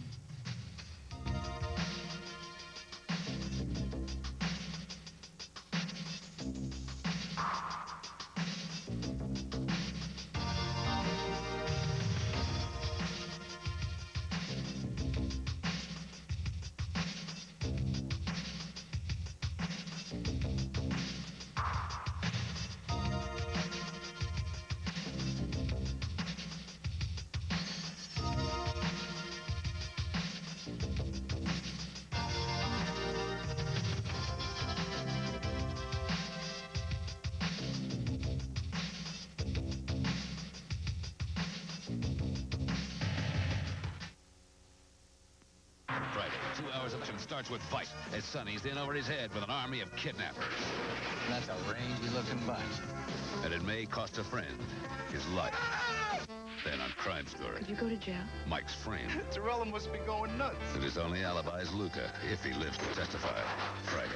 Friday, 2 hours of action starts with Fight as Sonny's in over his head with an army of kidnappers. That's a rangy-looking bunch. And it may cost a friend his life. Then on Crime Story, Could you go to jail? Mike's framed. Torella must be going nuts. And his only alibi is Luca, if he lives to testify. Friday.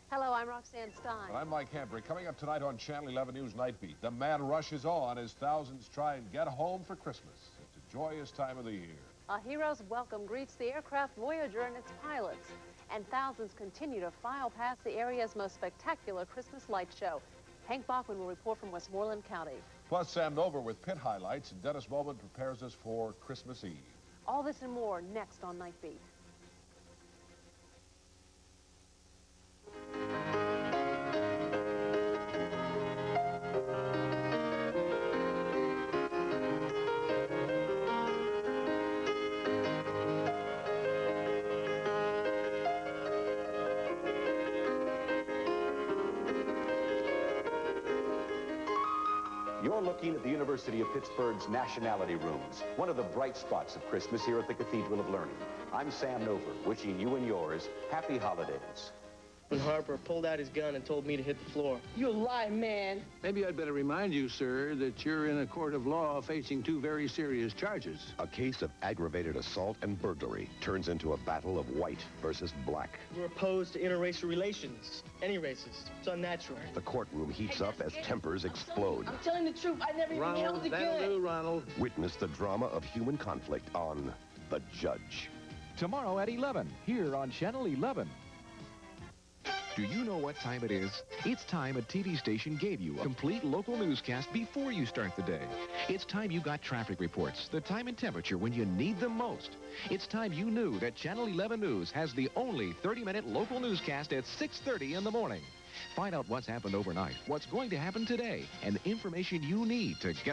Hello, I'm Roxanne Stein. And I'm Mike Hembry. Coming up tonight on Channel 11 News Night Beat, the mad rush is on as thousands try and get home for Christmas. It's a joyous time of the year. A hero's welcome greets the aircraft Voyager and its pilots. And thousands continue to file past the area's most spectacular Christmas light show. Hank Bachman will report from Westmoreland County. Plus, Sam Nover with pit highlights, and Dennis Bowman prepares us for Christmas Eve. All this and more next on Night Beat. You're looking at the University of Pittsburgh's Nationality Rooms, one of the bright spots of Christmas here at the Cathedral of Learning. I'm Sam Nover, wishing you and yours happy holidays. When Harper pulled out his gun and told me to hit the floor. You lie, man. Maybe I'd better remind you, sir, that you're in a court of law facing 2 very serious charges. A case of aggravated assault and burglary turns into a battle of white versus black. We're opposed to interracial relations. Any races. It's unnatural. The courtroom heats up as tempers explode. I'm telling the truth. I never even held the gun. That'll do, Ronald. Witness the drama of human conflict on The Judge. Tomorrow at 11, here on Channel 11. Do you know what time it is? It's time a TV station gave you a complete local newscast before you start the day. It's time you got traffic reports, the time and temperature when you need them most. It's time you knew that Channel 11 News has the only 30-minute local newscast at 6:30 in the morning. Find out what's happened overnight, what's going to happen today, and the information you need to get